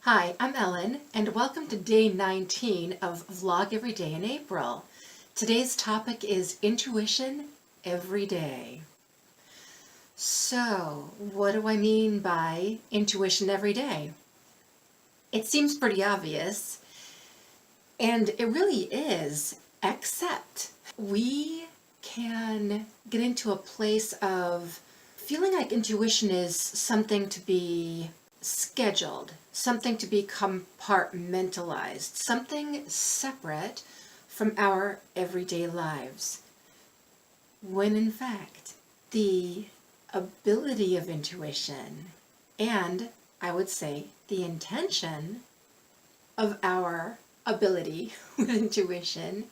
Hi, I'm Ellen, and welcome to day 19 of Vlog Every Day in April. Today's topic is intuition every day. So, what do I mean by intuition every day? It seems pretty obvious, and it really is, except we can get into a place of feeling like intuition is something to be scheduled, something to be compartmentalized, something separate from our everyday lives. When in fact, the ability of intuition and I would say the intention of our ability with intuition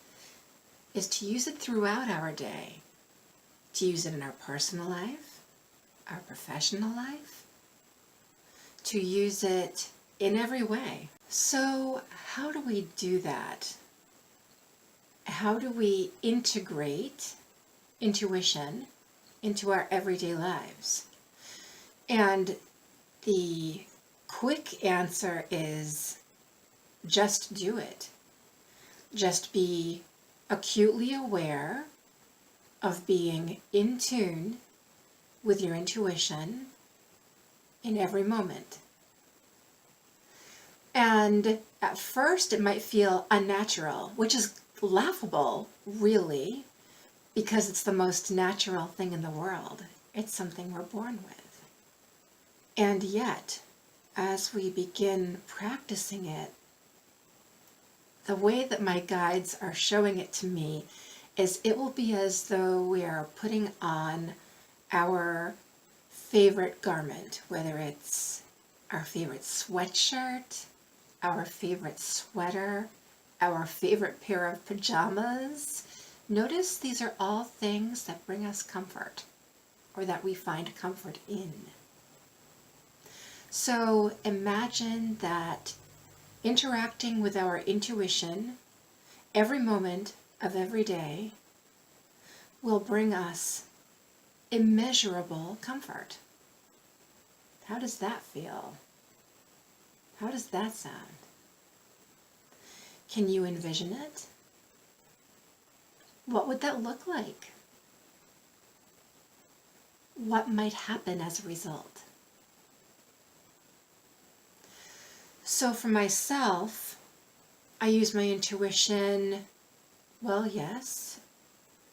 is to use it throughout our day, to use it in our personal life, our professional life, to use it in every way. So how do we do that? How do we integrate intuition into our everyday lives? And the quick answer is just do it. Just be acutely aware of being in tune with your intuition in every moment. And at first it might feel unnatural, which is laughable, really, because it's the most natural thing in the world. It's something we're born with. And yet, as we begin practicing it, the way that my guides are showing it to me is it will be as though we are putting on our favorite garment, whether it's our favorite sweatshirt, our favorite sweater, our favorite pair of pajamas. Notice these are all things that bring us comfort or that we find comfort in. So imagine that interacting with our intuition every moment of every day will bring us immeasurable comfort. How does that feel? How does that sound? Can you envision it? What would that look like? What might happen as a result? So for myself, I use my intuition, well, yes,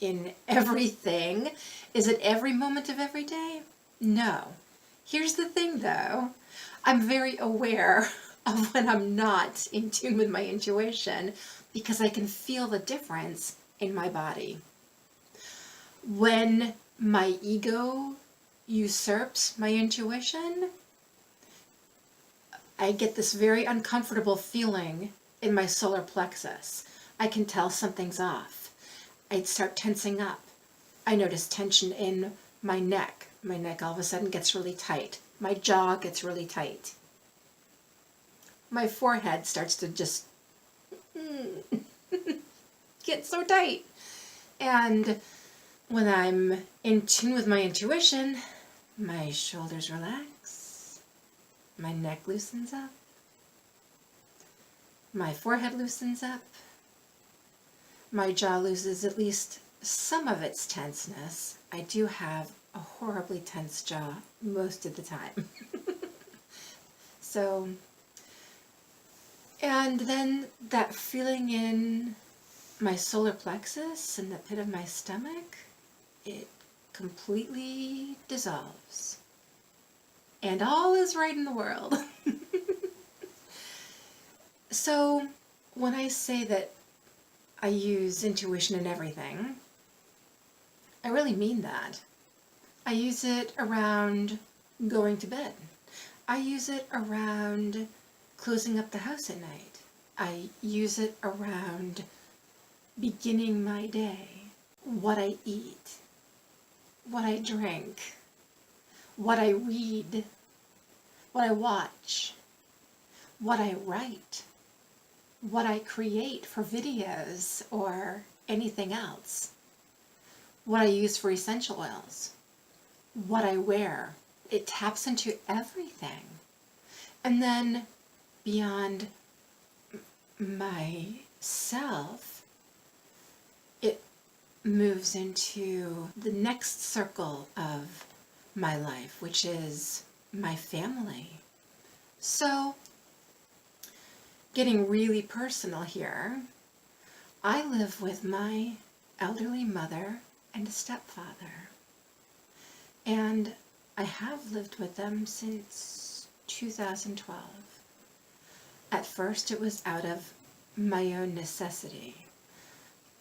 in everything. Is it every moment of every day? No. Here's the thing though, I'm very aware of when I'm not in tune with my intuition because I can feel the difference in my body. When my ego usurps my intuition, I get this very uncomfortable feeling in my solar plexus. I can tell something's off. I'd start tensing up. I notice tension in my neck. My neck all of a sudden gets really tight. My jaw gets really tight. My forehead starts to just get so tight. And when I'm in tune with my intuition, my shoulders relax, my neck loosens up, my forehead loosens up, my jaw loses at least some of its tenseness. I do have a horribly tense jaw most of the time. So, and then that feeling in my solar plexus and the pit of my stomach, it completely dissolves. And all is right in the world. So when I say that I use intuition in everything, I really mean that. I use it around going to bed. I use it around closing up the house at night. I use it around beginning my day, what I eat, what I drink, what I read, what I watch, what I write, what I create for videos or anything else, what I use for essential oils, what I wear. It taps into everything. And then beyond myself, it moves into the next circle of my life, which is my family. So, getting really personal here, I live with my elderly mother and a stepfather. And I have lived with them since 2012. At first, it was out of my own necessity.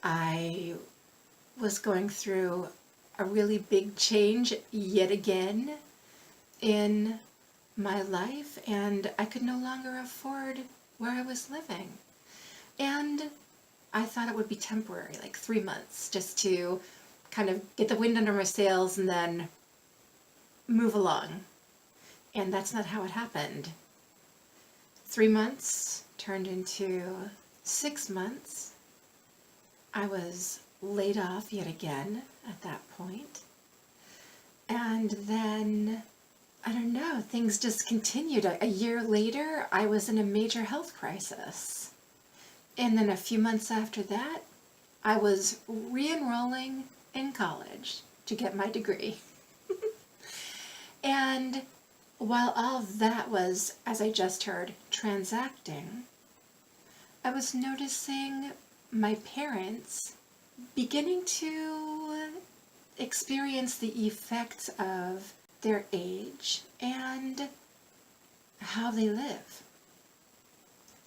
I was going through a really big change yet again in my life, and I could no longer afford where I was living. And I thought it would be temporary, like 3 months, just to kind of get the wind under my sails and then move along. And that's not how it happened. 3 months turned into 6 months. I was laid off yet again at that point. And then, I don't know, things just continued. A year later, I was in a major health crisis. And then a few months after that, I was re-enrolling in college to get my degree. And while all that was, as I just heard, transacting, I was noticing my parents beginning to experience the effects of their age and how they live.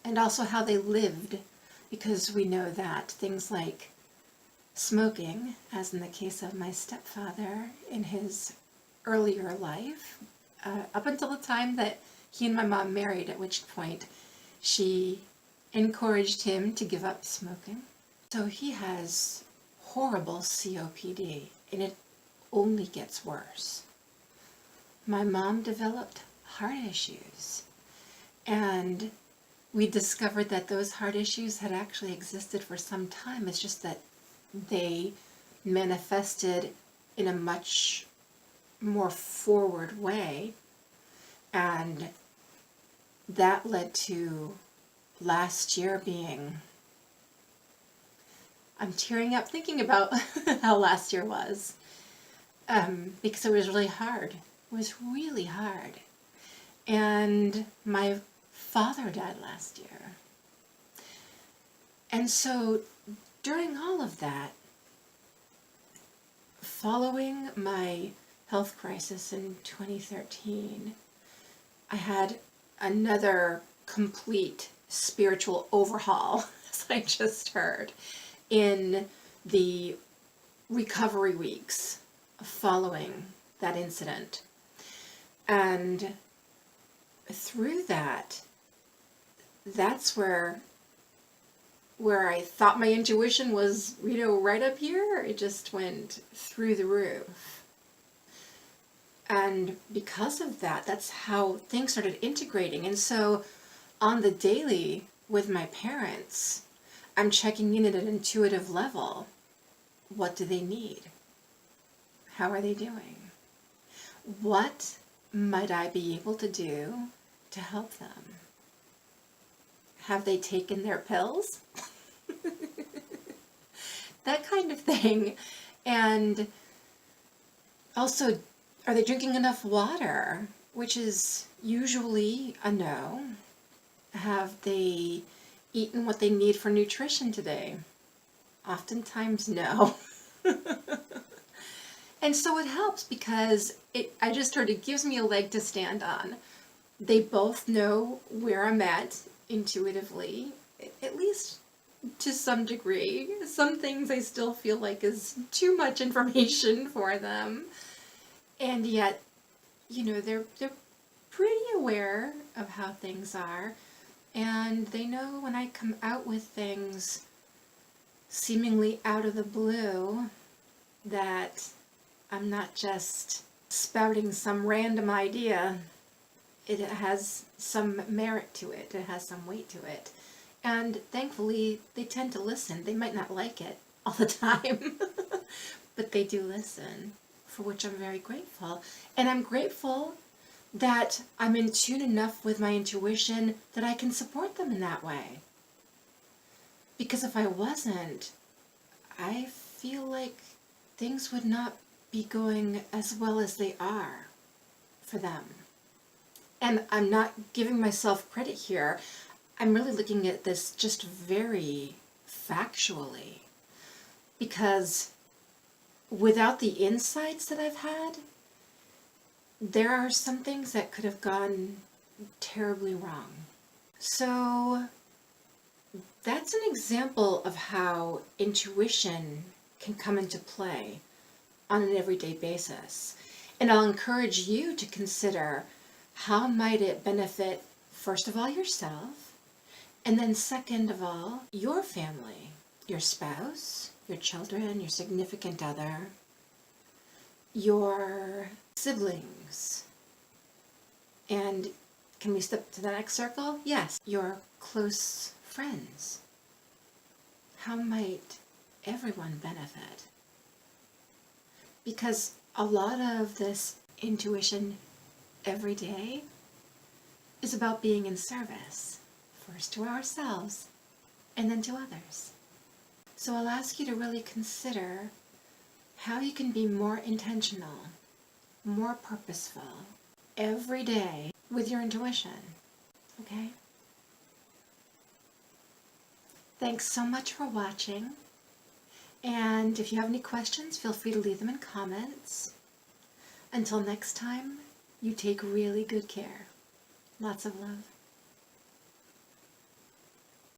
And also how they lived, because we know that things like smoking, as in the case of my stepfather in his earlier life, up until the time that he and my mom married, at which point she encouraged him to give up smoking. So he has horrible COPD, and it only gets worse. My mom developed heart issues, and we discovered that those heart issues had actually existed for some time. It's just that they manifested in a much more forward way, and that led to last year being, I'm tearing up thinking about how last year was, because it was really hard. It was really hard. And my father died last year. And so during all of that, following my health crisis in 2013, I had another complete spiritual overhaul, as I just heard, in the recovery weeks following that incident. And through that, that's where I thought my intuition was, right up here. It just went through the roof. And because of that, that's how things started integrating. And so on the daily with my parents, I'm checking in at an intuitive level. What do they need? How are they doing? What might I be able to do to help them? Have they taken their pills? That kind of thing. And also, are they drinking enough water? Which is usually a no. Have they eaten what they need for nutrition today? Oftentimes no. And so it helps because I just heard it gives me a leg to stand on. They both know where I'm at intuitively, at least to some degree. Some things I still feel like is too much information for them. And yet, they're pretty aware of how things are. And they know when I come out with things seemingly out of the blue that I'm not just spouting some random idea. It has some merit to it. It has some weight to it. And thankfully, they tend to listen. They might not like it all the time, but they do listen, for which I'm very grateful. And I'm grateful that I'm in tune enough with my intuition that I can support them in that way. Because if I wasn't, I feel like things would not be going as well as they are for them. And I'm not giving myself credit here. I'm really looking at this just very factually. Because without the insights that I've had, there are some things that could have gone terribly wrong. So that's an example of how intuition can come into play on an everyday basis. And I'll encourage you to consider, how might it benefit, first of all, yourself, and then second of all, your family, your spouse, your children, your significant other, your siblings, and can we step to the next circle? Yes, your close friends. How might everyone benefit? Because a lot of this intuition every day is about being in service, first to ourselves and then to others. So I'll ask you to really consider how you can be more intentional, more purposeful every day with your intuition, okay? Thanks so much for watching, and if you have any questions, feel free to leave them in comments. Until next time, you take really good care. Lots of love.